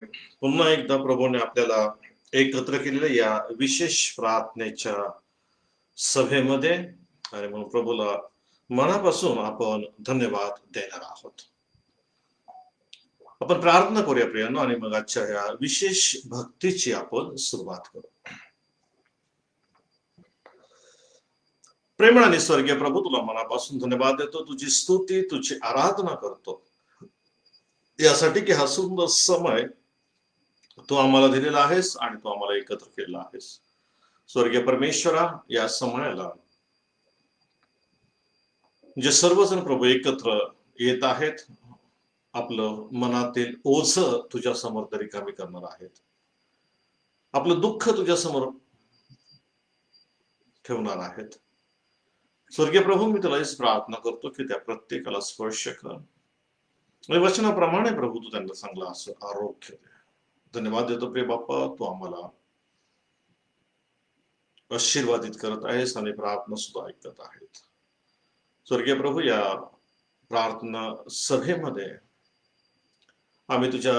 पुन्हा एकदा प्रभूने आपल्याला एकत्र केलेल्या या विशेष प्रार्थनेच्या सभेमध्ये आणि म्हणून प्रभूला मनापासून आपण धन्यवाद देणार आहोत. आपण प्रार्थना करूया प्रियांनो आणि मग आजच्या या विशेष भक्तीची आपण सुरुवात करू. प्रेमळ आणि स्वर्गीय प्रभू, तुला मनापासून धन्यवाद देतो, तुझी स्तुती तुझी आराधना करतो यासाठी की हा सुंदर समय तू आम्हाला दिलेला आहेस आणि तू आम्हाला एकत्र केलेला आहेस. स्वर्गीय परमेश्वरा, या समयाला जे सर्वजण प्रभू एकत्र येत आहेत, आपलं मनातील ओझ तुझ्या समोर तरी कमी करणार आहेत, आपलं दुःख तुझ्या समोर ठेवणार आहेत. स्वर्गीय प्रभू, मी तुला हीच प्रार्थना करतो की त्या प्रत्येकाला स्पर्श कर आणि वचनाप्रमाणे प्रभू तू त्यांना चांगला असं आरोग्य दे. धन्यवाद देतो प्रिय बाप्पा, तू आम्हाला आशीर्वादित करत आहेस आणि प्रार्थना सुद्धा ऐकत आहेत. स्वर्गीय प्रभू, या प्रार्थना सभेमध्ये आम्ही तुझ्या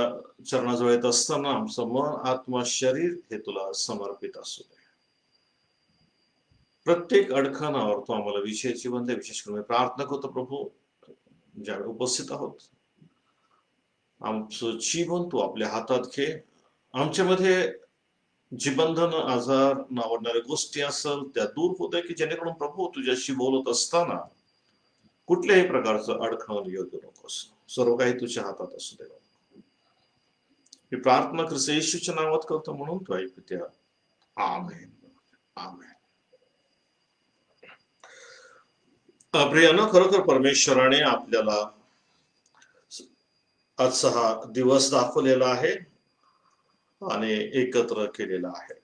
चरणाजवळ येत असताना आमचं मन आत्मा शरीर हे तुला समर्पित असू दे. प्रत्येक अडखणावर तू आम्हाला विषयाची बंद विशेष करून प्रार्थना करतो प्रभू, ज्यावेळी उपस्थित आहोत आमचं जीवन तू आपल्या हातात घे. आमच्यामध्ये जी बंधन आजार नावडणाऱ्या गोष्टी असेल त्या दूर होत आहे, की जेणेकरून प्रभू तुझ्याशी बोलत असताना कुठल्याही प्रकारचं अडखळण येऊ देऊ नकोस. सर्व काही तुझ्या हातात असू दे. ही प्रार्थना ख्रिस्त येशूच्या नावात करतो म्हणून तू ऐक त्या. आमेन आमेन. प्रियानो, खरोखर परमेश्वराने आपल्याला आजचा हा दिवस दाखवलेला आहे आणि एकत्र केलेला आहे.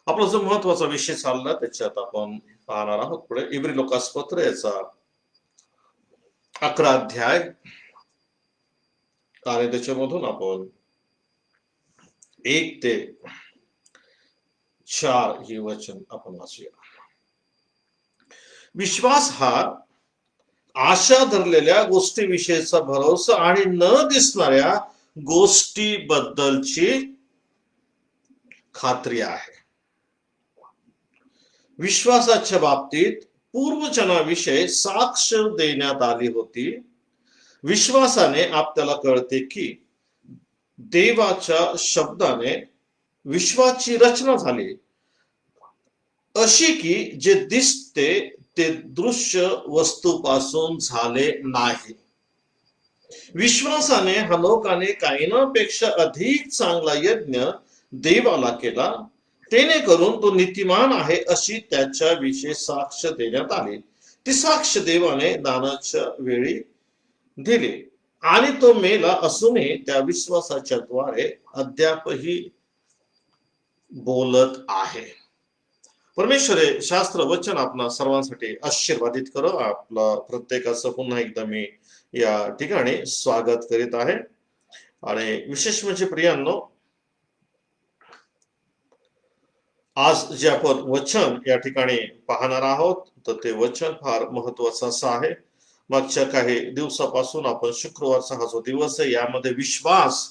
आपला जो महत्वाचा विषय चालला त्याच्यात आपण पाहणार आहोत पुढे इब्री लोकासपत्र याचा 11 अध्याय आणि त्याच्यामधून आपण 1 ते 4 ही वचन आपण वाचूया. विश्वास हा आशा धरलेल्या गोष्टीविषयीचा भरोसा आणि न दिसणाऱ्या गोष्टीबद्दलची खात्री आहे. विश्वासाच्या बाबतीत पूर्वजनाविषयी साक्ष देण्यात आली होती. विश्वासाने आपल्याला कळते की देवाच्या शब्दाने विश्वाची रचना झाली, अशी की जे दिसते ते दृश्य वस्तूपासून झाले नाही. विश्वासाने हनोकाने कायनापेक्षा अधिक चांगला यज्ञ देवाला केला, तेने करून तो नीतिमान आहे अशी त्याच्याविषयी साक्ष देण्यात आली. ती साक्ष देवाने दानाच्या वेळी दिली आणि तो मेला असूनही त्या विश्वासाच्या द्वारे अद्यापही बोलत आहे. परमेश्वर शास्त्र वचन आपणा सर्वांसाठी आशीर्वादित करो. आपला प्रत्येकाचं पुन्हा एकदा मी या ठिकाणी स्वागत करीत आहे. आणि विशेष म्हणजे प्रियांनो, आज जे आपण वचन या ठिकाणी पाहणार आहोत तर ते वचन फार महत्वाचं असं आहे. मागच्या काही दिवसापासून आपण शुक्रवारचा हा जो दिवस आहे यामध्ये विश्वास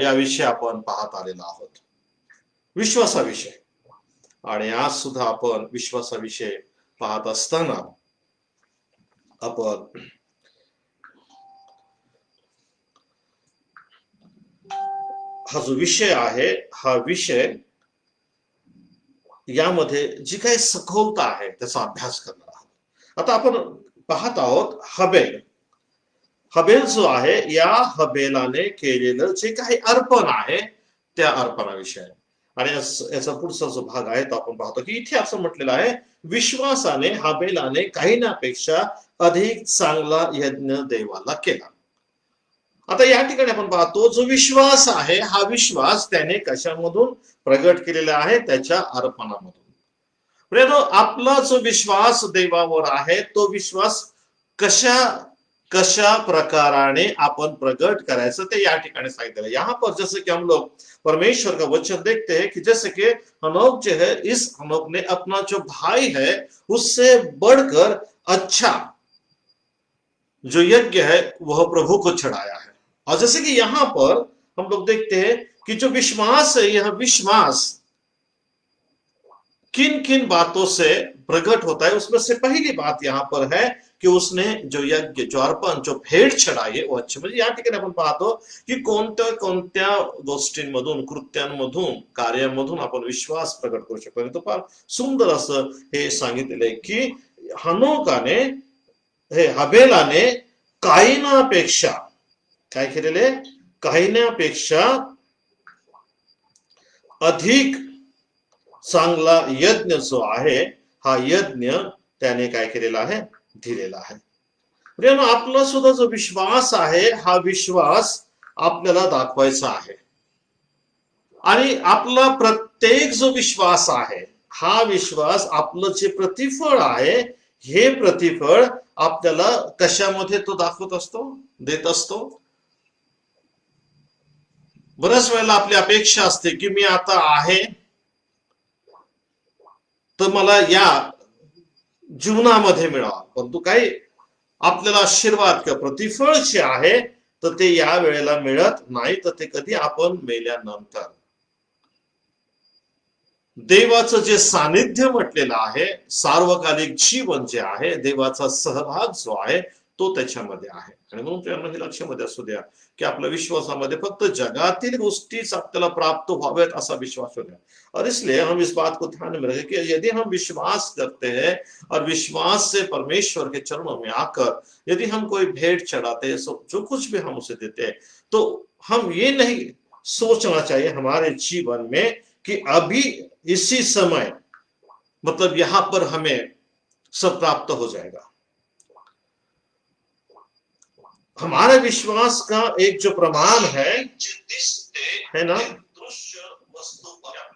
याविषयी आपण पाहत आलेलो आहोत, विश्वासाविषयी. आणि आज सुद्धा आपण विश्वासाविषयी पाहत असताना आपण हा जो विषय आहे हा विषय यामध्ये जी काही सखोलता आहे त्याचा अभ्यास करणार आहोत. आता आपण पाहत आहोत हबेल जो आहे, या हबेलाने केलेलं जे काही अर्पण आहे त्या अर्पणाविषयी. आणि याचा पुढचा जो भाग आहे तो आपण पाहतो की इथे असं म्हटलेलं आहे, विश्वासाने हबेलाने काहीनापेक्षा अधिक चांगला यज्ञ देवाला केला. आता या ठिकाणी आपण पाहतो जो विश्वास आहे हा विश्वास त्याने कशामधून प्रगट केलेला आहे, त्याच्या अर्पणामधून. आपला जो विश्वास देवावर आहे तो विश्वास कशा प्रकाराने आपण प्रगट करायचं ते या ठिकाणी सांगितलं. यहाँ पर जैसे कि हम लोग परमेश्वर का वचन देखते हैं कि जैसे कि हनोक जो है, इस हनोक ने अपना जो भाई है उससे बढ़कर अच्छा जो यज्ञ है वह प्रभु को चढ़ाया है. और जैसे कि यहां पर हम लोग देखते हैं कि जो विश्वास है, यह विश्वास किन किन बातों से प्रकट होता है। उसमें से पहली बात यहां पर है की उसने जो यज्ञ, जो अर्पण, जो भेट चढाई वो अच्छे, म्हणजे या ठिकाणी आपण पाहतो की कोणत्या कोणत्या गोष्टींमधून, कृत्यांमधून, कार्यामधून आपण विश्वास प्रकट करू शकतो। आणि तो फार सुंदर असं हे सांगितलेलं आहे की हनोकाने, हे हबेलाने कायनापेक्षा काय केलेले, कायनापेक्षा अधिक चांगला यज्ञ जो आहे, हा यज्ञ त्याने काय केलेला आहे, दिलेला आहे। आपला सुद्धा जो विश्वास आहे, हा विश्वास आपल्याला दाखवायचा आहे। आणि आपला प्रत्येक जो विश्वास आहे, हा विश्वास आपलं जे प्रतिफळ आहे, हे प्रतिफळ आपल्याला कशामध्ये तो दाखवत असतो, देत असतो। बऱ्याच वेळेला आपली अपेक्षा असते की मी आता आहे तर मला या जीवनामध्ये मिळावा, परंतु काही आपल्याला आशीर्वाद किंवा प्रतिफळ जे आहे तर ते या वेळेला मिळत नाही, तर ते कधी आपण मेल्यानंतर। देवाचं जे सानिध्य म्हटलेलं आहे, सार्वकालिक जीवन जे आहे, देवाचा सहभाग जो आहे तो त्याच्यामध्ये आहे। आणि म्हणून त्यांना हे लक्षामध्ये असू द्या की आपल्या विश्वासामध्ये फक्त जगातील गोष्टीच आपल्याला प्राप्त व्हाव्यात असा विश्वास होता। और इसलिए हम इस बात को ध्यान में रखें कि यदि हम विश्वास करते हैं और विश्वास से परमेश्वर के चरणों में आकर यदि हम कोई भेंट चढ़ाते हैं, जो कुछ भी हम उसे देते हैं, तो हम ये नहीं सोचना चाहिए हमारे जीवन में कि अभी इसी समय, मतलब यहां पर हमें सब प्राप्त हो जाएगा। हमारे विश्वास का एक जो प्रमाण है ना,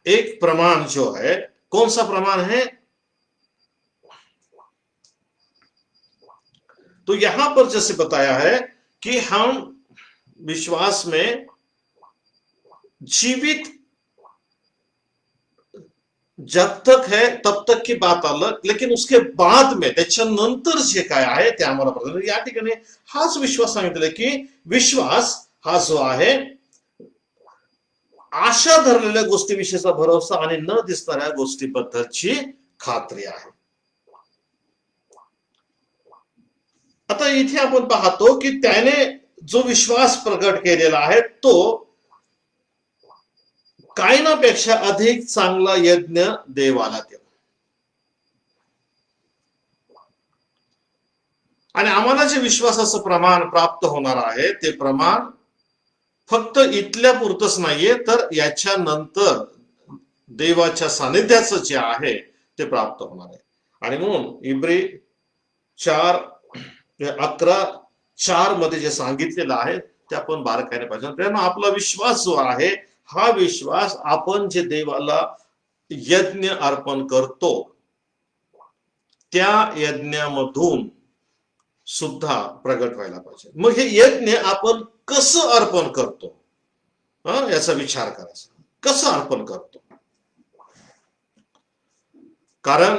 एक प्रमाण जो है, कौन सा प्रमाण है, तो यहां पर जैसे बताया है कि हम विश्वास में जीवित जब तक है तब तक की बात अलग, लेकिन उसके बाद में त्याच्यानंतर जे काय आहे ते आम्हाला पडतं। या ठिकाणी हाच विश्वास सांगितलेला की विश्वास हा जो आहे आशा धरलेल्या गोष्टीविषयीचा भरोसा आणि न दिसणाऱ्या गोष्टीबद्दलची खात्री आहे। आता इथे आपण पाहतो की त्याने जो विश्वास प्रकट केलेला आहे तो कायनापेक्षा अधिक चांगला यज्ञ देवाला देव। आणि आम्हाला जे विश्वासाचं प्रमाण प्राप्त होणार आहे ते प्रमाण फक्त इथल्या पुरतच नाहीये, तर याच्यानंतर देवाच्या सानिध्याचं जे आहे ते प्राप्त होणार आहे। आणि म्हणून इब्री 4:11-4 मध्ये जे सांगितलेलं आहे ते आपण बारकाईने पाहिजे। त्यामुळे आपला विश्वास जो आहे, हा विश्वास आपण जे देवाला यज्ञ अर्पण करतो त्या यज्ञामधून सुद्धा प्रगट व्हायला पाहिजे। मग हे यज्ञ आपण कसं अर्पण करतो, याचा विचार करायचा, कसं अर्पण करतो। कारण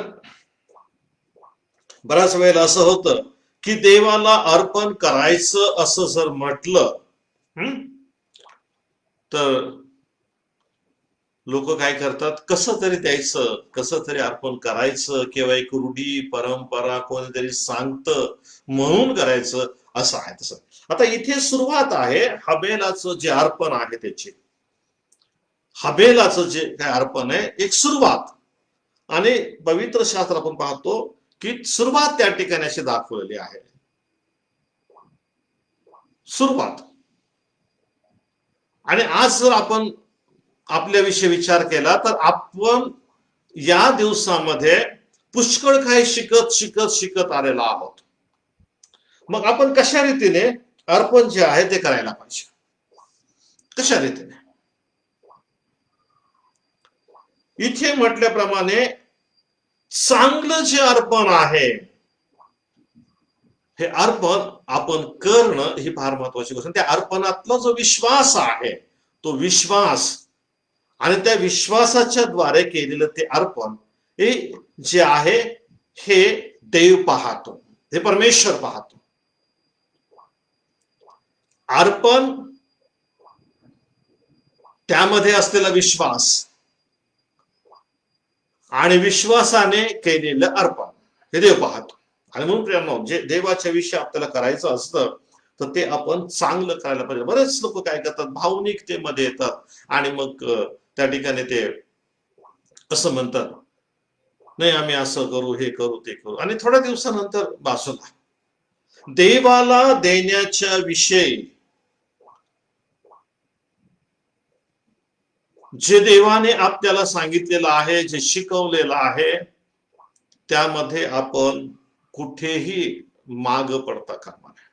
बऱ्याच वेळेला असं होतं की देवाला अर्पण करायचं असं जर म्हटलं तर लोक काय करतात, कसं तरी द्यायचं, कसं तरी अर्पण करायचं, किंवा एक रूढी परंपरा कोणीतरी सांगतं म्हणून करायचं, असं आहे तसं। आता इथे सुरुवात आहे हबेलाचं जे अर्पण आहे त्याची, हबेलाचं जे काय अर्पण आहे एक सुरुवात। आणि पवित्र शास्त्र आपण पाहतो की सुरुवात त्या ठिकाणी अशी दाखवलेली आहे, सुरुवात। आणि आज जर आपण आपल्याविषयी विचार केला तर आपण या दिवसामध्ये पुष्कळ काही शिकत शिकत शिकत आलेलो आहोत। मग आपण कशा रीतीने अर्पण जे आहे ते करायला पाहिजे, कशा रीतीने। इथे म्हटल्याप्रमाणे चांगलं जे अर्पण आहे, हे अर्पण आपण करणं ही फार महत्वाची गोष्ट। त्या अर्पणातला जो विश्वास आहे, तो विश्वास आणि त्या विश्वासाच्या द्वारे केलेलं ते अर्पण हे जे आहे हे देव पाहतो, हे परमेश्वर पाहतो। अर्पण, त्यामध्ये असलेला विश्वास आणि विश्वासाने केलेलं अर्पण हे देव पाहतो. आणि म्हणून प्रियांनो, जे देवाच्या विषयी आपल्याला करायचं असतं तर ते आपण चांगलं करायला पाहिजे. बरेच लोक काय करतात, भावनिकतेमध्ये येतात आणि मग त्या ठिकाणी ते असं म्हणतात, नाही आम्ही असं करू, हे करू, ते करू, आणि थोड्या दिवसानंतर बाजूला. देवाला देण्याच्या विषयी जे देवाने आपल्याला सांगितलेलं आहे, जे शिकवलेलं आहे, त्यामध्ये आपण कुठेही माग पडता कामा नये.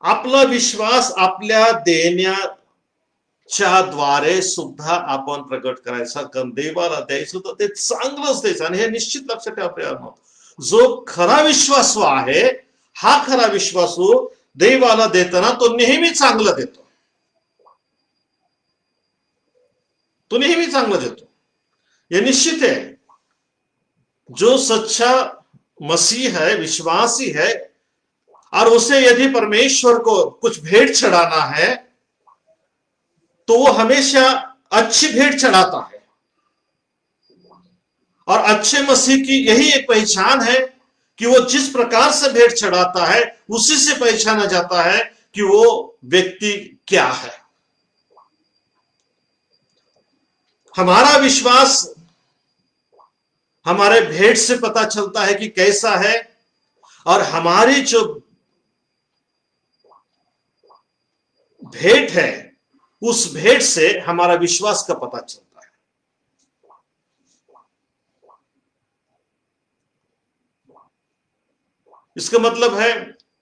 आपला विश्वास आपल्या देण्याच्या द्वारे सुद्धा आपण प्रकट करायचा. कारण देवाला द्यायचं तर ते चांगलंच द्यायचं. आणि हे निश्चित लक्षात ठेवा, जो खरा विश्वासू आहे, हा खरा विश्वासू देवाला देताना तो नेहमी चांगलं देतो. तो नेहमी चांगलं देतो, ये निश्चित है. जो सच्चा मसीह है, विश्वासी है, और उसे यदि परमेश्वर को कुछ भेंट चढ़ाना है तो वो हमेशा अच्छी भेंट चढ़ाता है. और अच्छे मसीह की यही एक पहचान है कि वो जिस प्रकार से भेंट चढ़ाता है उसी से पहचाना जाता है कि वो व्यक्ति क्या है. हमारा विश्वास हमारे भेंट से पता चलता है कि कैसा है, और हमारी जो भेंट है उस भेंट से हमारा विश्वास का पता चलता है. इसका मतलब है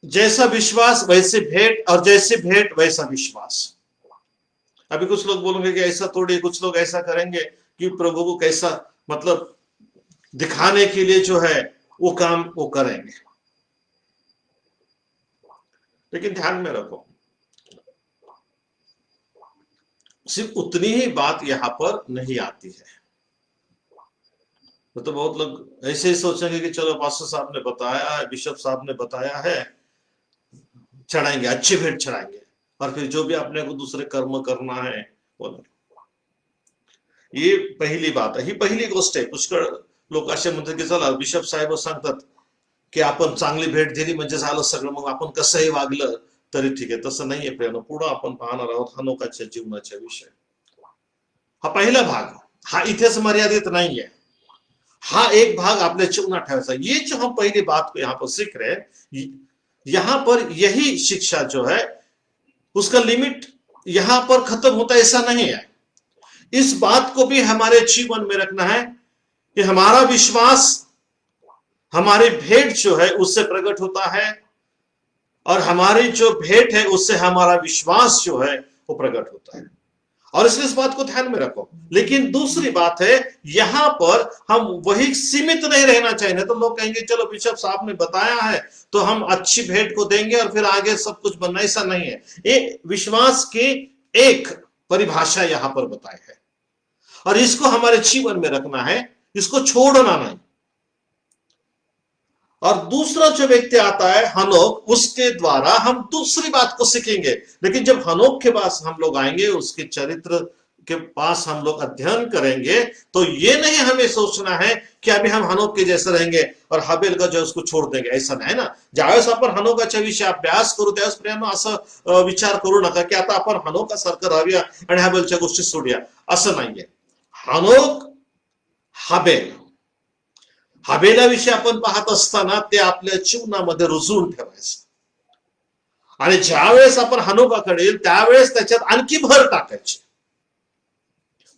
जैसा विश्वास वैसे भेंट, और जैसे भेंट वैसा विश्वास. अभी कुछ लोग बोलेंगे कि ऐसा थोड़ी, कुछ लोग ऐसा करेंगे कि प्रभु को कैसा, मतलब दिखाने के लिए जो है वो काम वो करेंगे. लेकिन ध्यान में रखो, सिर्फ उतनी ही बात यहां पर नहीं आती है. तो बहुत लोग ऐसे ही सोचेंगे कि चलो पास्टर साहब ने बताया है, बिशप साहब ने बताया है, चढ़ाएंगे, अच्छी भेंट चढ़ाएंगे, और फिर जो भी अपने को दूसरे कर्म करना है वो नहीं. ये पहिली बात आहे, ही पहिली गोष्ट आहे. पुष्कळ लोक असे म्हणतात की चला बिशप साहेब सांगतात की आपण चांगली भेट दिली म्हणजे झालं सगळं, मग आपण कसंही वागलं तरी ठीक आहे. तसं नाहीये प्रियानो. पुढे आपण पाहणार आहोत हनोकाच्या जीवनाच्या विषय. हा पहिला भाग, हा इथेच मर्यादित नहीं है, हा एक भाग अपने जीवनात ठेवायचा. ये जो हम पहली बात को यहाँ पर सीख रहे हैं, यहाँ पर यही शिक्षा जो है उसका लिमिट यहाँ पर खत्म होता ऐसा नहीं है. इस बात को भी हमारे जीवन में रखना है कि हमारा विश्वास हमारी भेंट जो है उससे प्रकट होता है, और हमारी जो भेंट है उससे हमारा विश्वास जो है वो प्रकट होता है. और इसलिए इस बात को ध्यान में रखो. लेकिन दूसरी बात है, यहां पर हम वही सीमित नहीं रहना चाहिए. तो लोग कहेंगे चलो बिशप साहब ने बताया है तो हम अच्छी भेंट को देंगे और फिर आगे सब कुछ बनना, ऐसा नहीं है. ये विश्वास की एक परिभाषा यहां पर बताई है, और इसको हमारे जीवन में रखना है, इसको छोड़ना नहीं. और दूसरा जो व्यक्ति आता है हनोक, उसके द्वारा हम दूसरी बात को सीखेंगे. लेकिन जब हनोक के पास हम लोग आएंगे, उसके चरित्र के पास हम लोग अध्ययन करेंगे, तो ये नहीं हमें सोचना है कि अभी हम हनोक के जैसे रहेंगे और हबेल का जो उसको छोड़ देंगे, ऐसा नाही ना. ज्यावेळेस आपण हनोकाच्या विषयी अभ्यास करू त्यावेळेस प्रियांनो असं विचार करू नका की आता आपण हनोकासारखं राहूया आणि हबेलच्या गोष्टी सोडूया, असं नाहीये. हनोक, हबेल, हबेलाविषयी आपण पाहत असताना ते आपल्या जीवनामध्ये रुजवून ठेवायचं, आणि ज्यावेळेस आपण हनोकाकडे येईल त्यावेळेस त्याच्यात आणखी भर टाकायची,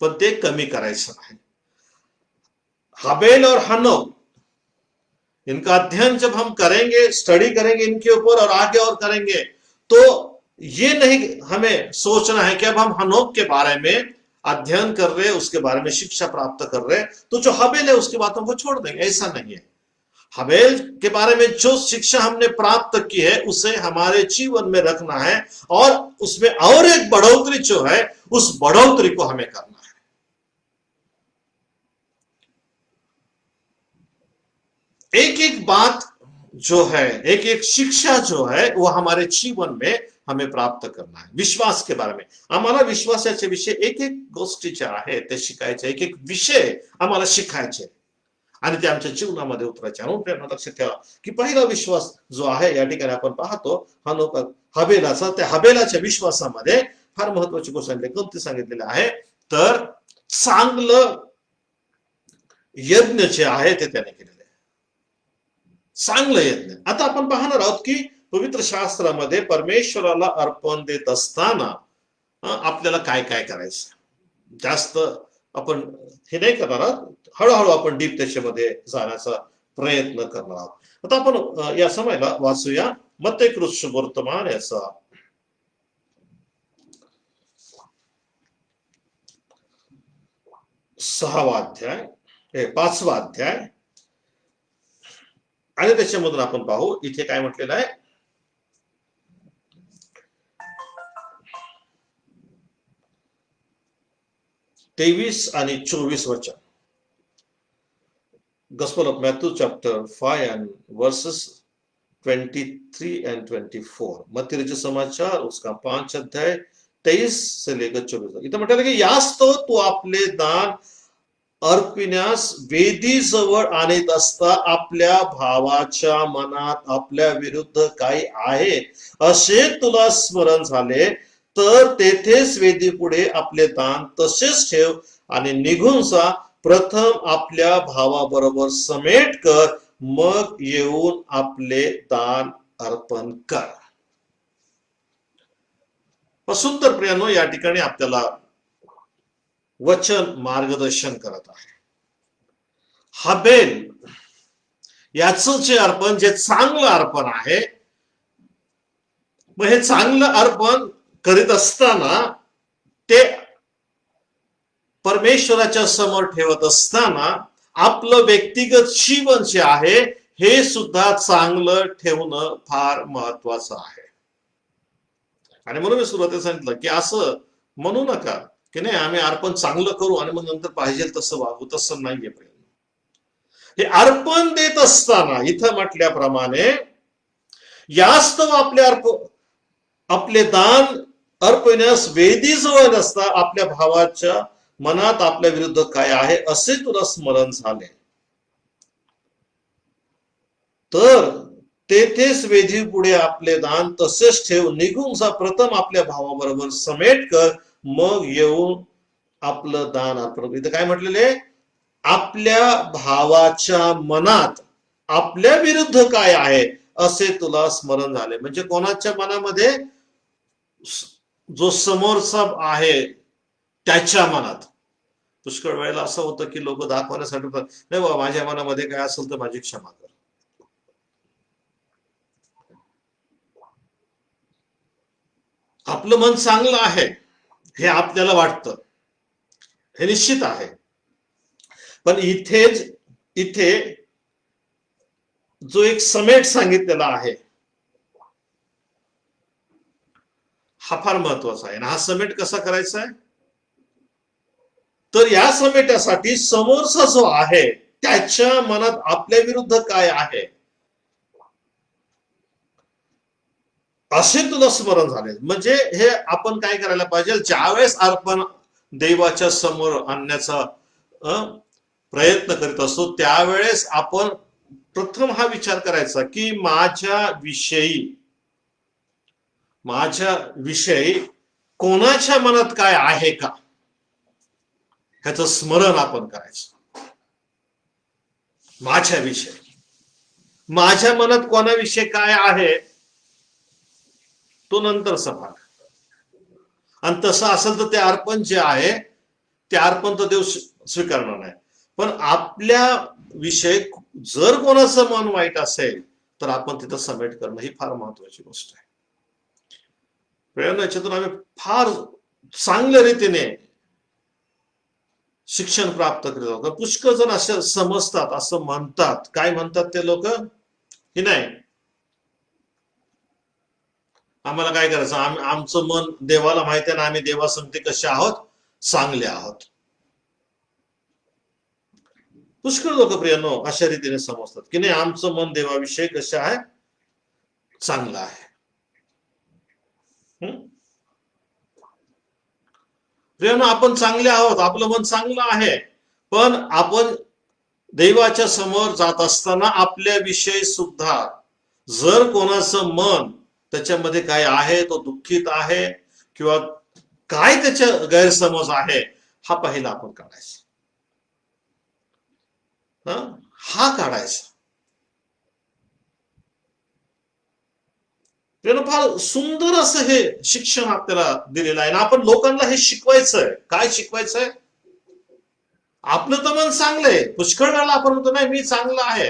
पण ते कमी करायचं नाही. हबेल और हनोक, इनका अध्ययन जब हम करेंगे, स्टडी करेंगे इनके ऊपर और आगे और करेंगे, तो ये नहीं हमें सोचना है कि अब हम हनोक के बारे में अध्ययन कर रहे, उसके बारे में शिक्षा प्राप्त कर रहे, तो जो हबेल है उसकी बातों को छोड़ देंगे, ऐसा नहीं है. हबेल के बारे में जो शिक्षा हमने प्राप्त की है उसे हमारे जीवन में रखना है, और उसमें और एक बढ़ोतरी जो है उस बढ़ोतरी को हमें करना है. एक एक बात जो है, एक एक शिक्षा जो है वो हमारे जीवन में हमें प्राप्त करना है। विश्वास के बारे में आम्हाला विश्वासाच्या विषय एक एक गोष्टीचे आहे ते शिकायचे, एक एक विषय आम्हाला शिकायचे आणि ते आमच्या जीवनामध्ये उतरायचे. म्हणून प्रेरणा लक्षात ठेवा की पहिला विश्वास जो आहे या ठिकाणी आपण पाहतो हा लोक हबेलाचा, त्या हबेलाच्या विश्वासामध्ये फार महत्वाची गोष्ट कोणती सांगितलेली आहे तर चांगलं यज्ञ जे आहे ते त्याने केलेलं आहे, चांगलं यज्ञ. आता आपण पाहणार आहोत की पवित्र शास्त्रामध्ये परमेश्वराला अर्पण देत असताना आपल्याला काय काय करायचं. जास्त आपण हे नाही करणार आहोत, हळूहळू आपण डीप त्याच्यामध्ये जाण्याचा प्रयत्न करणार आहोत. आता आपण या समयाला वाचूया मत्तेकृत शुभवर्तमान याचा 6वा अध्याय, 5वा अध्याय आणि त्याच्यामधून आपण पाहू इथे काय म्हटलेलं आहे. तेवीस आणि 24 वचन. Gospel of Matthew chapter 5 and verses 23 and 24. मत्ती रचित समाचार उसका 5 अध्याय 23 से लेकर 24. इथं म्हटलं की यास्तव तू आपले दान अर्पिण्यास वेदी जवळ आणत असता आपल्या भावाच्या मनात आपल्या विरुद्ध काही आहे असे तुला स्मरण झाले तर तेथेच वेदी पुढे आपले दान तसेच ठेव आणि निघून जा. प्रथम आपल्या भावाबरोबर समेट कर, मग येऊन आपले दान अर्पण कर. सुंदर प्रियानो, या ठिकाणी आपल्याला वचन मार्गदर्शन करत आहे. हबेल याचं जे अर्पण, जे चांगलं अर्पण आहे, मग हे चांगलं अर्पण करीत असताना ते परमेश्वराच्या समोर ठेवत असताना आपलं व्यक्तिगत जीवन जे आहे हे सुद्धा चांगलं ठेवणं फार महत्वाचं आहे. आणि म्हणून मी सुरुवातीला सांगितलं की असं म्हणू नका की नाही आम्ही अर्पण चांगलं करू आणि मग नंतर पाहिजे तसं वागू. तसं नाहीये. हे अर्पण देत असताना इथं म्हटल्याप्रमाणे यास्तव आपले दान अर्पण्यास वेदी जवळ नसता आपल्या भावाच्या मनात आपल्या विरुद्ध काय आहे असे तुला स्मरण झाले तर तेथेच वेदी पुढे आपले दान तसेच ठेव, निघून जा. प्रथम आपल्या भावाबरोबर समेट कर, मग येऊन आपलं दान अर्पण. इथं काय म्हटलेले, आपल्या भावाच्या मनात आपल्या विरुद्ध काय आहे असे तुला स्मरण झाले. म्हणजे कोणाच्या मनामध्ये, जो समोरचा आहे त्याच्या मनात. पुष्कळ वेळेला असं होतं की लोक दाखवण्यासाठी नाही बाबा माझ्या मनामध्ये काय असेल तर माझी क्षमा कर. आपलं मन चांगलं आहे हे आपल्याला वाटतं, हे निश्चित आहे. पण इथे जो एक समेट सांगितलेला आहे हा फार महत्वाचा आहे. हा समेट कसा करायचा आहे तर या समेटासाठी समोरचा जो आहे त्याच्या मनात आपल्या विरुद्ध काय आहे असे तुला स्मरण झाले. म्हणजे हे आपण काय करायला पाहिजे, ज्यावेळेस अर्पण देवाच्या समोर आणण्याचा प्रयत्न करीत असतो त्यावेळेस आपण प्रथम हा विचार करायचा की माझ्या विषयी कोणाच्या मनात काय आहे का ह्याचं स्मरण आपण करायचं. माझ्या मनात कोणाविषयी काय आहे तो नंतर भाग. आणि तसं असेल तर ते अर्पण जे आहे ते अर्पण तर देव स्वीकारणार नाही. पण आपल्या विषयी जर कोणाचं मन वाईट असेल तर आपण तिथं समेट करणं ही फार महत्वाची गोष्ट आहे. याच्यातून आम्ही फार चांगल्या रीतीने शिक्षण प्राप्त करीत आहोत. पुष्कळ जण असे समजतात, असं म्हणतात. काय म्हणतात ते लोक की नाही आम्हाला काय करायचं, आमचं मन देवाला माहिती आहे ना, आम्ही देवासमोर कसे आहोत, चांगले आहोत. पुष्कळ लोक प्रियानो अशा रीतीने समजतात की नाही आमचं मन देवाविषयी कसे आहे, चांगलं आहे. हं? प्रियानो, आपण चांगले आहोत, आपलं मन चांगलं आहे, पण आपण देवाच्या समोर जात असताना आपल्याविषयी सुद्धा जर कोणाचं मन त्याच्यामध्ये काय आहे, तो दुःखित आहे किंवा काय त्याच्या गैरसमज आहे, हा पहिला आपण काढायचा. हा काढायचा. त्यानं फार सुंदर असं हे शिक्षण आपल्याला दिलेलं आहे, आणि आपण लोकांना हे शिकवायचंय. काय शिकवायचंय? आपलं तर मन चांगलंय, पुष्कळ वेळा आपण म्हणतो नाही मी चांगलं आहे.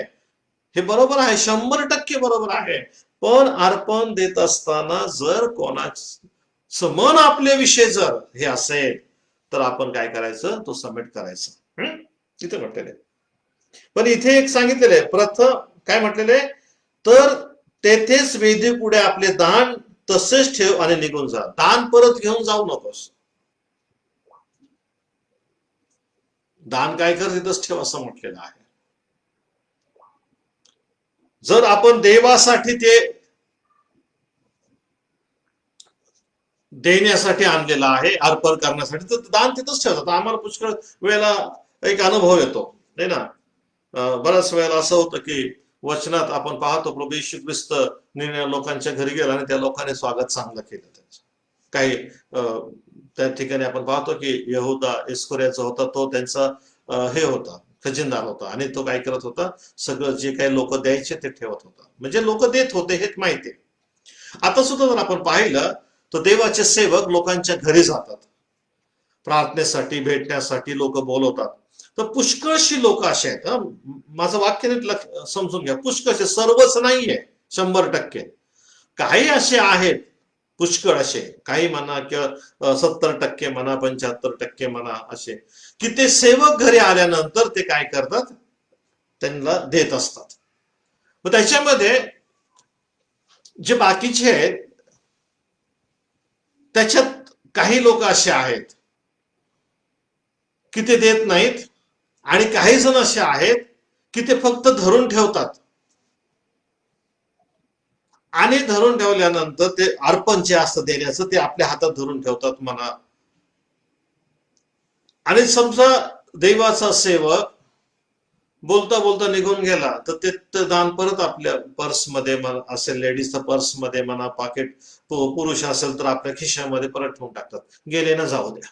हे बरोबर आहे, 100% बरोबर आहे. पण अर्पण देत असताना जर कोणाचं मन आपल्याविषयी जर हे असेल, तर आपण काय करायचं? तो सबमिट करायचं. तिथे म्हटलेलं आहे. पण इथे एक सांगितलेलं आहे, प्रथम काय म्हटलेलं आहे? तर तेथेच वेदी पुढे आपले दान तसेच ठेव आणि निघून जा. दान परत घेऊन जाऊ नकोस. दान काय कर, तिथंच ठेव असं म्हटलेलं आहे. जर आपण देवासाठी ते देण्यासाठी आणलेलं आहे, अर्पण करण्यासाठी, तर दान तिथंच ठेवतात. आम्हाला पुष्कळ वेळेला एक अनुभव येतो नाही ना. बऱ्याच वेळेला असं होतं की वचनात आपण पाहतो प्रभू येशू ख्रिस्त लोकांच्या घरी गेला आणि त्या लोकांनी स्वागत चांगलं केलं त्यांचं. काही त्या ठिकाणी आपण पाहतो की यहुदा इस्करियोतचा होता, तो त्यांचा हे होता, खजिनदार होता, आणि तो काय करत होता? सगळं जे काही लोक द्यायचे ते ठेवत होता. म्हणजे लोक देत होते हे माहिती. आता सुद्धा जर आपण पाहिलं तर देवाचे सेवक लोकांच्या घरी जातात, प्रार्थनेसाठी भेटण्यासाठी लोक बोलवतात. तर पुष्कळशी लोक असे आहेत, माझं वाक्य नीट समजून घ्या, पुष्कळशे, सर्वच नाहीये 100%. काही असे आहेत, पुष्कळ असे, काही म्हणा किंवा 70% म्हणा, 75% म्हणा, असे की ते सेवक घरी आल्यानंतर ते काय करतात? त्यांना देत असतात. मग त्याच्यामध्ये जे बाकीचे आहेत त्याच्यात काही लोक असे आहेत की ते देत नाहीत, आणि काही जण असे आहेत की ते फक्त धरून ठेवतात, आणि धरून ठेवल्यानंतर ते अर्पण जे असतं देण्याचं ते आपल्या हातात धरून ठेवतात म्हणा. आणि समजा देवाचा सेवक बोलता बोलता निघून गेला, तर ते दान परत आपल्या पर्समध्ये असेल, लेडीजच्या पर्समध्ये म्हणा, पाकिट, पुरुष असेल तर आपल्या खिशामध्ये परत ठेवून टाकतात, गेले ना जाऊ द्या.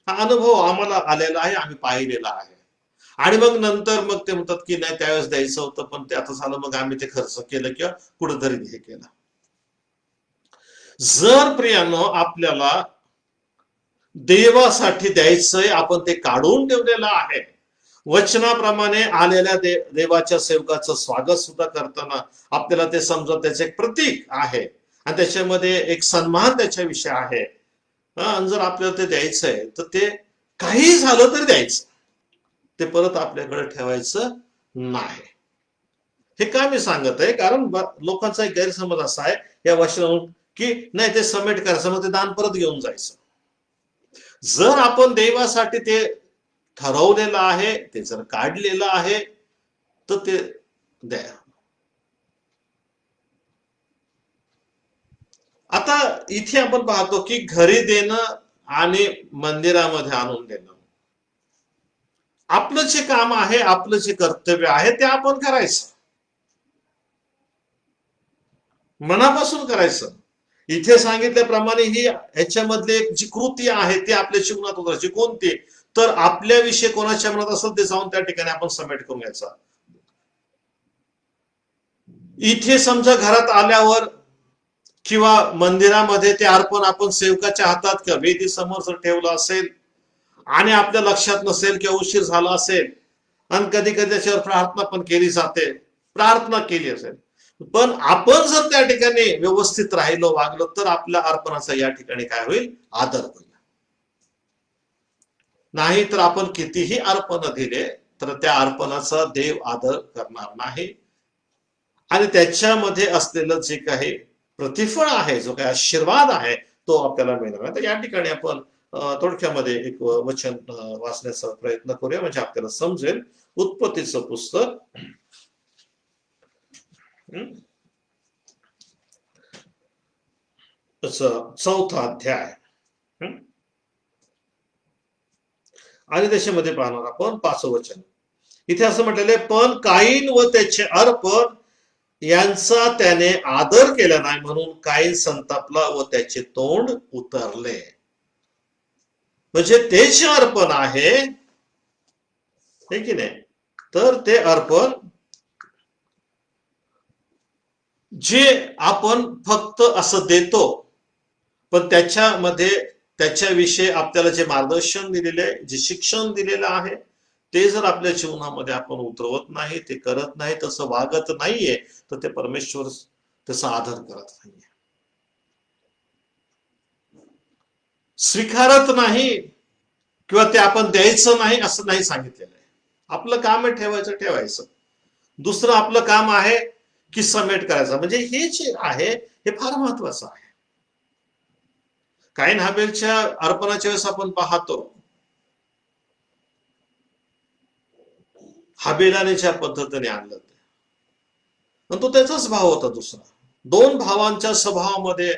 हा अनुभव आम्हाला आलेला आहे, आम्ही पाहिलेला आहे. आणि मग नंतर मग ते म्हणतात की नाही त्यावेळेस द्यायचं होतं, पण ते आता झालं, मग आम्ही ते खर्च केलं किंवा कुठेतरी हे केलं. जर प्रियानो आपल्याला देवासाठी द्यायचंय, आपण ते काढून ठेवलेलं आहे, वचनाप्रमाणे आलेल्या देवाच्या सेवकाचं स्वागत सुद्धा करताना आपल्याला ते समजत त्याचे एक प्रतीक आहे, आणि त्याच्यामध्ये एक सन्मान त्याच्याविषयी आहे. आणि जर आपल्याला ते द्यायचंय तर ते काही झालं तरी द्यायचं, ते परत आपल्याकडे ठेवायचं नाही. हे का मी सांगत आहे? कारण लोकांचा एक गैरसमज असा आहे या वचनावरून की नाही ते सबमिट करायचं, मग ते दान परत घेऊन जायचं. जर आपण देवासाठी ते ठरवलेलं आहे, ते जर काढलेलं आहे, तर ते द्या. आता इथे आपण पाहतो की घरी देणं आणि मंदिरामध्ये आणून देणं, आपलं जे काम आहे, आपलं जे कर्तव्य आहे ते आपण करायचं, मनापासून करायचं. इथे सांगितल्याप्रमाणे ही ह्याच्यामधली एक जी कृती आहे ती आपल्या जीवनात उतरायची. कोणती? तर आपल्याविषयी कोणाच्या मनात असेल ते जाऊन त्या ठिकाणी आपण सबमिट करून घ्यायचा. इथे समजा घरात आल्यावर किंवा मंदिरामध्ये ते अर्पण आपण सेवकाच्या हातात किंवा वेदी समोर जर ठेवलं असेल आणि आपल्या लक्षात नसेल किंवा उशीर झाला असेल, आणि कधी कधी त्याच्यावर प्रार्थना पण केली जाते, प्रार्थना केली असेल, पण आपण जर त्या ठिकाणी व्यवस्थित राहिलो, वागलो, तर आपल्या अर्पणाचा या ठिकाणी काय होईल? आदर होईल. नाही तर आपण कितीही अर्पण दिले तर त्या अर्पणाचा देव आदर करणार नाही, आणि त्याच्यामध्ये असलेलं जे काही प्रतिफळ आहे, जो काही आशीर्वाद आहे, तो आपल्याला मिळणार. तर या ठिकाणी आपण थोडक्यामध्ये एक वचन वाचण्याचा प्रयत्न करूया, म्हणजे आपल्याला समजेल. उत्पत्तीचं पुस्तक चौथा अध्याय. हं? आणि त्याच्यामध्ये पाहणार आपण 5वं वचन. इथे असं म्हटलेलं आहे, पण काईन व त्याचे अर्पण यांचा त्याने आदर केला नाही म्हणून काईन संतापला व त्याचे तोंड उतरले. म्हणजे ते जे अर्पण आहे की नाही, तर ते अर्पण जे आपण फक्त असं देतो, पण त्याच्यामध्ये त्याच्याविषयी आपल्याला जे मार्गदर्शन दिलेले आहे, जे शिक्षण दिलेलं आहे, ते जर आपल्या जीवनामध्ये आपण उतरवत नाही, ते करत नाही, तसं वागत नाहीये, तर ते परमेश्वर त्याचा आदर करत नाहीये, स्वीकारत नाही, किंवा ते आपण द्यायचं नाही असं नाही सांगितलेलं आहे. आपलं काम आहे ठेवायचं. दुसरं आपलं काम आहे की समेट करायचा. म्हणजे हे जे आहे हे फार महत्वाचं आहे. काईन हाबेलच्या अर्पणाच्या वेळेस आपण पाहतो, हाबेलाने ज्या पद्धतीने आणलं ते, तो त्याचाच भाव होता. दुसरा, दोन भावांच्या स्वभावामध्ये,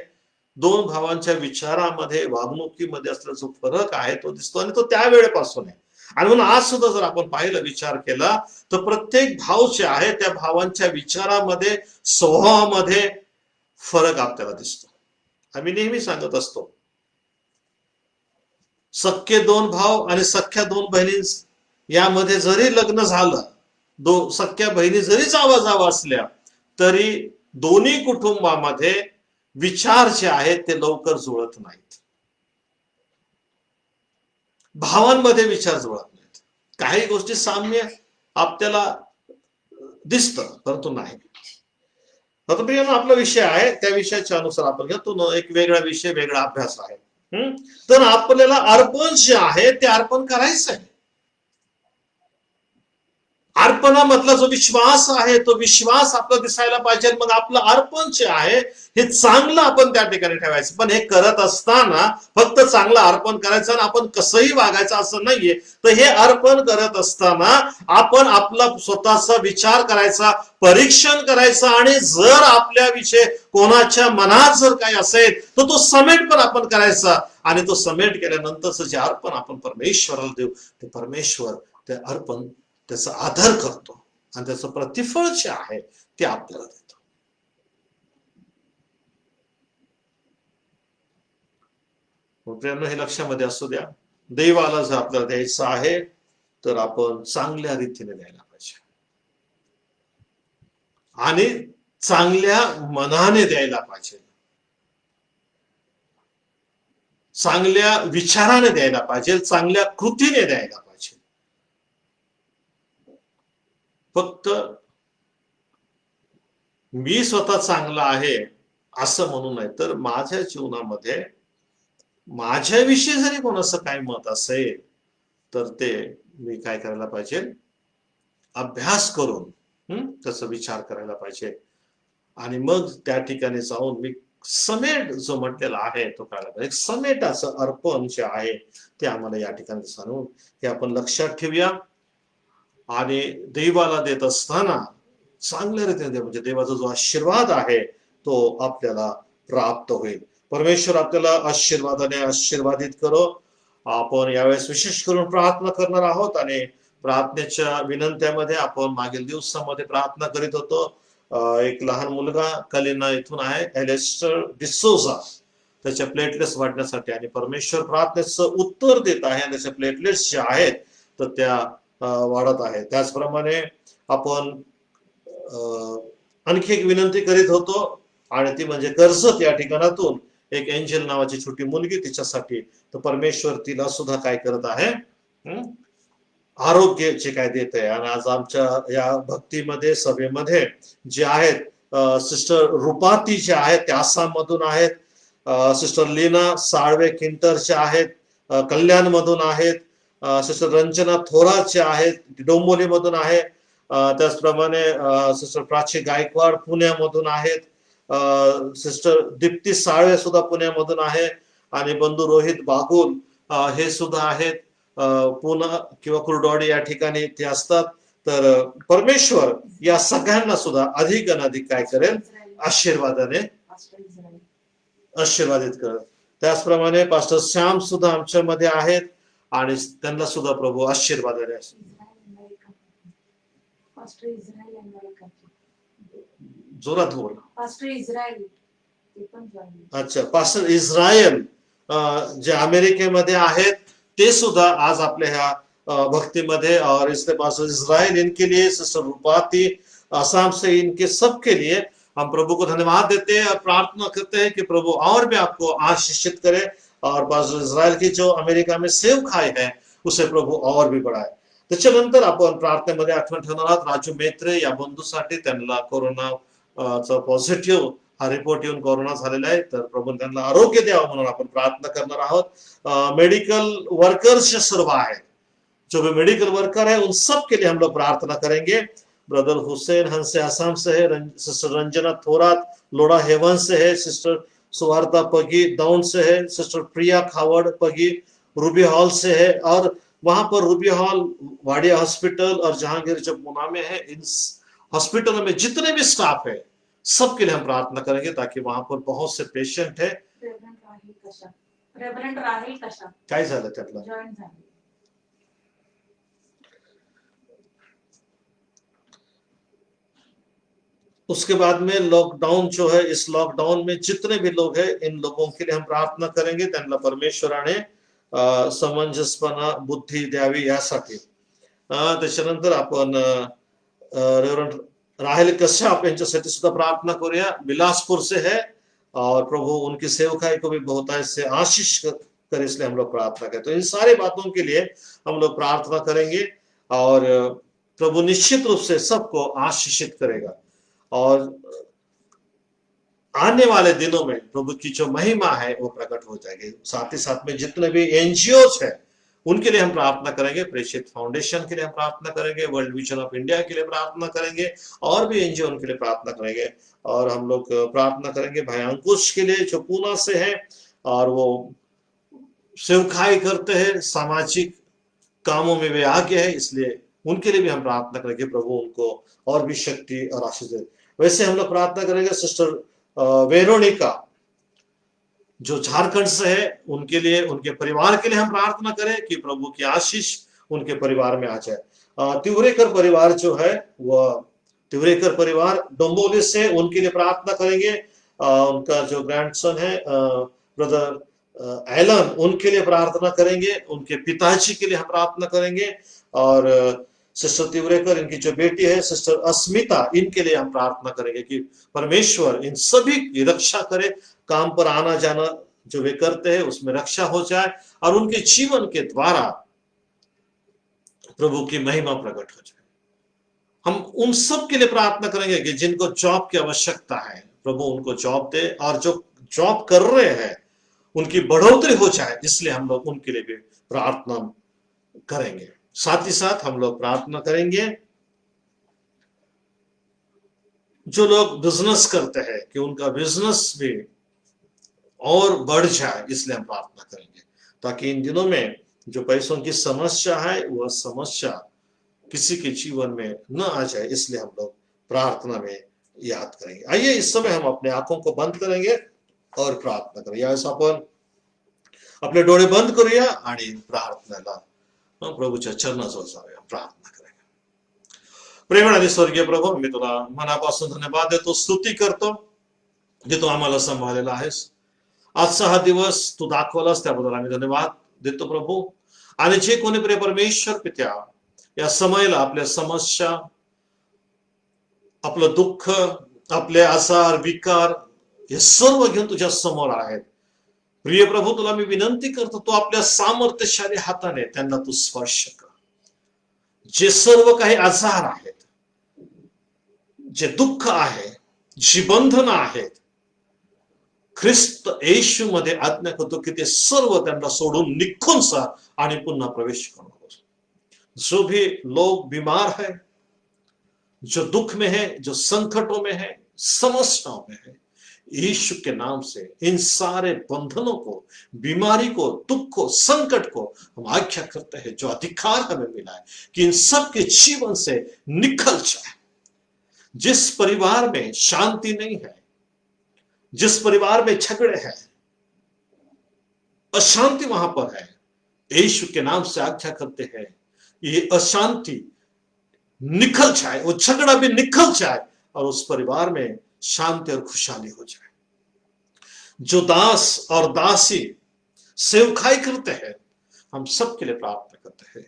दोन भावांच्या विचारामध्ये, वागणुकीमध्ये असलेला जो फरक आहे तो दिसतो, आणि तो त्या वेळेपासून आहे. आणि म्हणून आज सुद्धा जर आपण पाहिलं, विचार केला, तर प्रत्येक भाव जे आहे त्या भावांच्या विचारामध्ये, स्वभावामध्ये फरक आपल्याला दिसतो. आम्ही नेहमी सांगत असतो, सख्खे दोन भाव आणि सख्या दोन बहिणी यामध्ये जरी लग्न झालं, सख्या बहिणी जरी जावा असल्या, तरी दोन्ही कुटुंबामध्ये विचार जे आहेत ते लवकर जुळत नाहीत. भावांमध्ये विचार जुळत नाहीत. काही गोष्टी साम्य आपल्याला दिसतं, परंतु नाही. आता आपला विषय आहे, त्या विषयाच्या अनुसार आपण घ्या, तो एक वेगळा विषय, वेगळा अभ्यास आहे. तर आपल्याला अर्पण जे आहे ते अर्पण करायचं आहे. अर्पणामधला जो विश्वास आहे तो विश्वास आपला दिसायला पाहिजे. मग आपलं अर्पण जे आहे हे चांगलं आपण त्या ठिकाणी ठेवायचं. पण हे करत असताना फक्त चांगलं अर्पण करायचं आणि आपण कसंही वागायचं असं नाहीये. तर हे अर्पण करत असताना आपण आपला स्वतःचा विचार करायचा, परीक्षण करायचं, आणि जर आपल्याविषयी कोणाच्या मनात जर काही असेल तर तो समेट पण आपण करायचा. आणि तो समेट केल्यानंतरच जे अर्पण आपण परमेश्वराला देऊ, ते परमेश्वर ते अर्पण त्याचा आदर करतो आणि त्याचं प्रतिफळ जे आहे ते आपल्याला देतो. मित्रांनो, हे लक्षामध्ये असू द्या, देवाला जर आपल्याला द्यायचं आहे तर आपण चांगल्या रीतीने द्यायला पाहिजे आणि चांगल्या मनाने द्यायला पाहिजे, चांगल्या विचाराने द्यायला पाहिजे, चांगल्या कृतीने द्यायला पाहिजे. फक्त मी स्वतः चांगला आहे असं म्हणू नये, तर माझ्या जीवनामध्ये माझ्याविषयी जरी कोणाचं काय मत असेल तर ते मी काय करायला पाहिजे, अभ्यास करून त्याचा विचार करायला पाहिजे. आणि मग त्या ठिकाणी जाऊन मी समेट जो म्हटलेला आहे तो करायला पाहिजे. समेटाचं अर्पण जे आहे ते आम्हाला या ठिकाणी सांगून हे आपण लक्षात ठेवूया. आणि देवाला देत असताना चांगल्या रीतीने, म्हणजे देवाचा जो आशीर्वाद आहे तो आपल्याला प्राप्त होईल. परमेश्वर आपल्याला आशीर्वादाने आशीर्वादित करो. आपण यावेळेस विशेष करून प्रार्थना करणार आहोत, आणि प्रार्थनेच्या विनंत्यामध्ये आपण मागील दिवसामध्ये प्रार्थना करीत होतो. एक लहान मुलगा कलिना इथून आहे, एलेस्टर डिसोजा, त्याच्या प्लेटलेट्स वाढण्यासाठी, आणि परमेश्वर प्रार्थनेचं उत्तर देत आहे, आणि त्याच्या प्लेटलेट्स जे आहेत तर त्या वाढत आहे. त्याचप्रमाणे आपण आणखी एक विनंती करीत होतो, आणि ती म्हणजे कर्जत या ठिकाणातून एक एंजल नावाची छोटी मुलगी, तिच्यासाठी तर परमेश्वर तिला सुद्धा काय करत आहे, आरोग्य जे काय देत आहे. आणि आज आमच्या या भक्तीमध्ये सभेमध्ये जे आहेत सिस्टर रुपाती जे आहेत ते आसाम मधून आहेत, सिस्टर लीना साळवे किंटरच्या आहेत, कल्याण मधून आहेत, सिस्टर रंजना थोरात जे आहेत डोंबोली मधून आहे, त्याचप्रमाणे सिस्टर प्राची गायकवाड पुण्यामधून आहेत, सिस्टर दीप्ती साळवे सुद्धा पुण्यामधून आहे, आणि बंधू रोहित बागुल हे सुद्धा आहेत, पुणे किंवा कुर्डवाडी या ठिकाणी ते असतात. तर परमेश्वर या सगळ्यांना सुद्धा अधिक आणि अधिक काय करेल, आशीर्वादाने आशीर्वादित कर. त्याचप्रमाणे पास्टर श्याम सुद्धा आमच्यामध्ये आहेत आणि त्यांना सुद्धा प्रभू आशीर्वादाने पास्टर इस्रायल अमेरिकाचे. जोरात बोल. पास्टर इस्रायल ते पण join. अच्छा, पास्टर इस्रायल जे अमेरिकेमध्ये आहेत ते सुद्धा आज आपल्या ह्या भक्तिमध्ये, और इसलिए पास्टर इस्रायल इनके लिए, सिस्टर रूपाती आसाम से, इनके सबके लिए हम प्रभु को धन्यवाद देते हैं और प्रार्थना करते हैं कि प्रभु और भी आपको आशीषित करे, और पास्टर इस्रायल की जो अमेरिका में सेवकाई है उसे प्रभू और भी बढ़ाए. त्याच्यानंतर आपण प्रार्थनेमध्ये आठवण ठेवणार आहोत राजू मेत्रे या बंधूसाठी. त्यांना कोरोना पॉझिटिव्ह हा रिपोर्ट येऊन कोरोना झालेला आहे, तर प्रभू त्यांना आरोग्य द्यावं म्हणून आपण प्रार्थना करणार आहोत. मेडिकल वर्कर्स सर्व आहेत, जो भी मेडिकल वर्कर है उन सब के लिए हम लोग प्रार्थना करेंगे. ब्रदर हुसैन हंसे आसाम से है, सिस्टर रंजना थोरात लोड़ा हेवन से है, सिस्टर सुवार्ता पगी दाउन से है, सिस्टर प्रिया खावड़ पगी रूबी हॉल से है, और वहां पर रूबी हॉल, वाडिया हॉस्पिटल और जहांगीर जब मुना में है, इन हॉस्पिटलों में जितने भी स्टाफ है सबके लिए हम प्रार्थना करेंगे, ताकि वहां पर बहुत से पेशेंट है. रेव्हरंड राहिल कशा काय झालं त्यातलं? जॉईन झाले. उसके बाद में लॉकडाउन जो है, इस लॉकडाउन में जितने भी लोग हैं इन लोगों के लिए हम प्रार्थना करेंगे, त्यांना परमेश्वराने समंजसपणा बुद्धी द्यावी यासाठी. त्याच्यानंतर आपण रेव्हरंड राहेल कश्यप यांच्यासाठी सुद्धा प्रार्थना करूया. बिलासपुर से है, और प्रभु उनकी सेवकाई को भी बहुत ऐसे आशीष करे, इसलिए हम लोग प्रार्थना करें. तो इन सारी बातों के लिए हम लोग प्रार्थना करेंगे, और प्रभु निश्चित रूप से सबको आशीषित करेगा. और आने वाले दिनों में प्रभु की जो महिमा है वो प्रकट हो जाएगी. साथ ही साथ में जितने भी एनजीओस है उनके लिए हम प्रार्थना करेंगे. प्रेषित फाउंडेशन के लिए हम प्रार्थना करेंगे, वर्ल्ड विजन ऑफ इंडिया के लिए प्रार्थना करेंगे, और भी एनजीओ उनके लिए प्रार्थना करेंगे. और हम लोग प्रार्थना करेंगे भाई अंकुश के लिए, जो पूना से है, और वो सेवकाई करते हैं, सामाजिक कामों में वे आगे है, इसलिए उनके लिए भी हम प्रार्थना करेंगे प्रभु उनको और भी शक्ति और आशीष दे. वैसे हम लोग प्रार्थना करेंगे सिस्टर वेरोनिका जो झारखंड से है, उनके लिए, उनके परिवार के लिए हम प्रार्थना करें कि प्रभु की आशीष उनके परिवार में आ जाए. तिवरेकर परिवार जो है, वह तिवरेकर परिवार डोंबोली से, उनके लिए प्रार्थना करेंगे. उनका जो ग्रैंडसन है ब्रदर एलन, उनके लिए प्रार्थना करेंगे. उनके पिताजी के लिए हम प्रार्थना करेंगे. और सिस्टर तिवरेकर, इनकी जो बेटी है सिस्टर अस्मिता, इनके लिए हम प्रार्थना करेंगे कि परमेश्वर इन सभी की रक्षा करे. काम पर आना जाना जो वे करते हैं उसमें रक्षा हो जाए, और उनके जीवन के द्वारा प्रभु की महिमा प्रकट हो जाए. हम उन सब के लिए प्रार्थना करेंगे कि जिनको जॉब की आवश्यकता है, प्रभु उनको जॉब दे, और जो जॉब कर रहे हैं उनकी बढ़ोतरी हो जाए, इसलिए हम लोग उनके लिए भी प्रार्थना करेंगे. साथ ही साथ हम लोग प्रार्थना करेंगे जो लोग बिजनेस करते हैं कि उनका बिजनेस भी और बढ़ जाए, इसलिए हम प्रार्थना करेंगे, ताकि इन दिनों में जो पैसों की समस्या है वह समस्या किसी के जीवन में न आ जाए, इसलिए हम लोग प्रार्थना में याद करेंगे. आइए इस समय हम अपने आंखों को बंद करेंगे और प्रार्थना करेंगे. यावेळेस आपण आपले डोळे बंद करूया आणि प्रार्थनेला प्रभूच्या चरणाजवळ जाऊया, प्रार्थना करूया. प्रेमळ स्वर्गीय प्रभू, मी तुला मनापासून धन्यवाद देतो, स्तुती करतो जे तू आम्हाला सांभाळलेला आहेस. आजचा हा दिवस तू दाखवलास त्याबद्दल आम्ही धन्यवाद देतो प्रभू. आणि जे कोणी प्रिय परमेश्वर पित्या या समयाला आपल्या समस्या, आपलं दुःख, आपले आजार विकार हे सर्व घेऊन तुझ्या समोर आहेत, प्रिय प्रभू तुला मी विनंती करतो, तू आपल्या सामर्थ्यशाली हाताने त्यांना तू स्पर्श कर. जे सर्व काही आजार आहेत, जे दुःख आहे, जी बंधनं आहेत, ख्रिस्त येशू मध्ये आज्ञा करतो की ते सर्व त्यांना सोडून निघून जा आणि पुन्हा प्रवेश करू. जो भी लोग बीमार है, जो दुख में है, जो संकटों में है, समस्याओं में है, यीशु के नाम से इन सारे बंधनों को, बीमारी को, दुख को, संकट को हम आज्ञा करते हैं, जो अधिकार हमें मिला है कि इन सब के जीवन से निकल जाए. जिस परिवार में शांति नहीं है, जिस परिवार में झगड़े हैं, अशांति वहां पर है, यीशु के नाम से आज्ञा करते हैं, ये अशांति निकल जाए, वो झगड़ा भी निकल जाए और उस परिवार में शांति और खुशहाली हो जाए। जो दास और दासी सेवकाई करते हैं, हम सबके लिए प्रार्थना करते हैं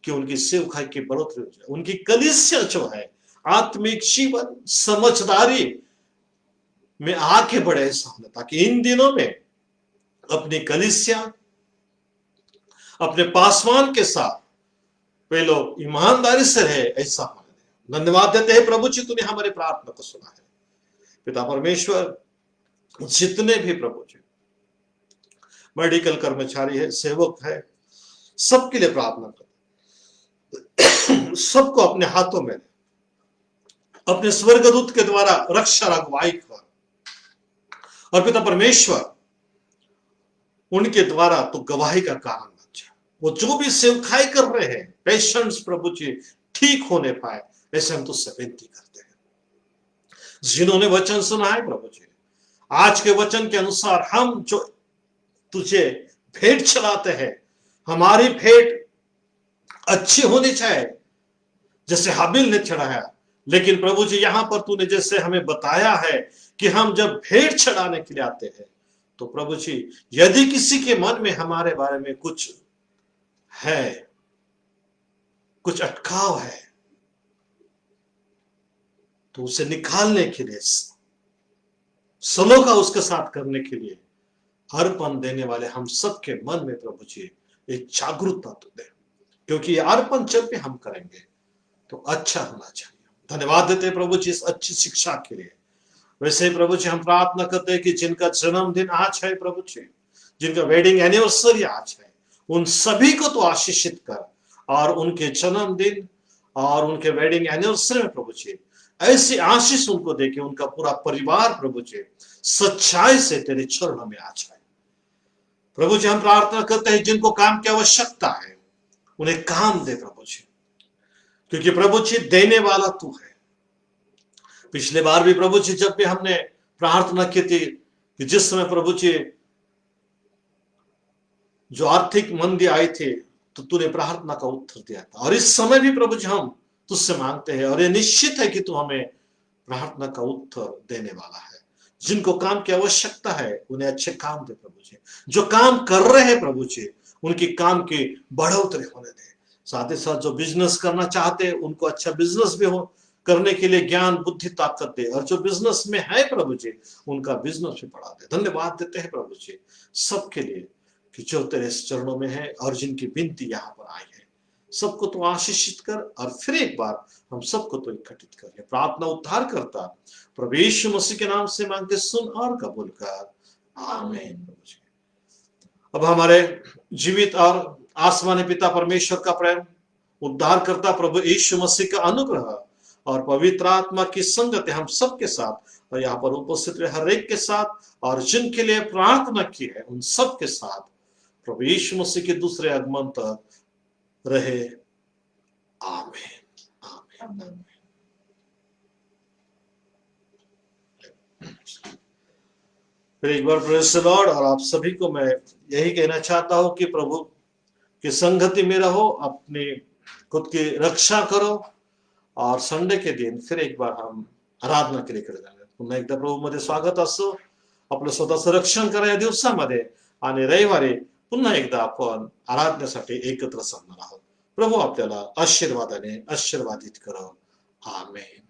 कि उनकी सेवकाई की बढ़ोतरी हो जाए, उनकी कलीसिया जो है आत्मिक जीवन समझदारी में आगे बढ़े ऐसा होना, ताकि इन दिनों में अपनी कलीसिया अपने पासवान के साथ वे लोग ईमानदारी से रहे ऐसा होने दे। धन्यवाद देते हैं प्रभु जी, तूने हमारे प्रार्थना को सुना है। पिता परमेश्वर, जितने भी प्रभु जी मेडिकल कर्मचारी है, सेवक है, सबके लिए प्रार्थना करते, सबको अपने हाथों में अपने स्वर्गदूत के द्वारा रक्षा अगुवाई कर, और पिता परमेश्वर उनके द्वारा तो गवाही का कारण बन जाए। वो जो भी सेवकाई कर रहे हैं, पेशेंट्स प्रभु जी ठीक होने पाए, ऐसे हम तुझसे विनती करते हैं। जिन्होंने वचन सुना है प्रभु जी, आज के वचन के अनुसार हम जो तुझे भेंट चलाते हैं, हमारी भेंट अच्छी होनी चाहिए जैसे हाबिल ने चढ़ाया। लेकिन प्रभु जी यहां पर तूने जैसे हमें बताया है कि हम जब भेंट चढ़ाने के लिए आते हैं, तो प्रभु जी यदि किसी के मन में हमारे बारे में कुछ है, कुछ अटकाव है, तो उसे निकालने के लिए, सलोका उसके साथ करने के लिए अर्पण देने वाले हम सबके मन में प्रभु जी एक जागरूकता तो दे, क्योंकि ये अर्पण जब भी हम करेंगे तो अच्छा होना चाहिए। धन्यवाद देते प्रभु जी इस अच्छी शिक्षा के लिए। वैसे प्रभु जी हम प्रार्थना करते हैं कि जिनका जन्मदिन आज है प्रभु जी, जिनका वेडिंग एनिवर्सरी आज है, उन सभी को तो आशीषित कर, और उनके जन्मदिन और उनके वेडिंग एनिवर्सरी में प्रभु जी ऐसी आशीष उनको देके उनका पूरा परिवार प्रभु जी सच्चाई से तेरे चरणों में आ जाए। प्रभु जी हम प्रार्थना करते हैं जिनको काम की आवश्यकता है, उन्हें काम दे प्रभु जी, क्योंकि प्रभु जी देने वाला तू है। पिछले बार भी प्रभु जी जब भी हमने प्रार्थना की थी कि जिस समय प्रभु जी जो आर्थिक मंदी आई थी, तो तूने प्रार्थना का उत्तर दिया था, और इस समय भी प्रभु जी हम तुझसे मांगते हैं, और ये निश्चित है कि तू हमें प्रार्थना का उत्तर देने वाला है। जिनको काम की आवश्यकता है उन्हें अच्छे काम दे प्रभु जी, जो काम कर रहे हैं प्रभु जी उनकी काम की बढ़ोतरी होने दे। साथ ही साथ जो बिजनेस करना चाहते हैं उनको अच्छा बिजनेस भी हो, करने के लिए ज्ञान बुद्धि ताकत दे, और जो बिजनेस में है प्रभु जी उनका बिजनेस भी बढ़ा दे। धन्यवाद देते हैं प्रभु जी सबके लिए कि जो तेरे चरणों में है और जिनकी विनती यहाँ पर आई है, सबको तो आशीषित कर, और फिर एक बार हम सबको तो इकट्ठित कर। प्रार्थना उद्धार करता प्रभु यीशु मसीह के नाम से मांगते सुन और कबूल कर, आमीन। अब हमारे जीवित और आसमानी पिता परमेश्वर का प्रेम, उद्धार करता प्रभु यीशु मसीह का अनुग्रह और पवित्र आत्मा की संगति हम सबके साथ और यहाँ पर उपस्थित रहे हर एक के साथ, और जिनके लिए प्रार्थना की है उन सबके साथ प्रभु यीशु मसीह के दूसरे आगमन तक रहे, आमीन आमीन। फिर एक बार प्रेज़ द लॉर्ड। और आप सभी को मैं यही कहना चाहता हूं कि प्रभु की संगति में रहो, अपनी खुद की रक्षा करो, और संडे के दिन फिर एक बार हम आराधना के लिए कडे जाणार. पुन्हा एकदा प्रभूमध्ये स्वागत असो. आपलं स्वतःचं रक्षण करा या दिवसामध्ये, आणि रविवारी पुन्हा एकदा आपण आराधनेसाठी एकत्र जमणार आहोत. प्रभू आपल्याला आशीर्वादाने आशीर्वादित करो. आमेन.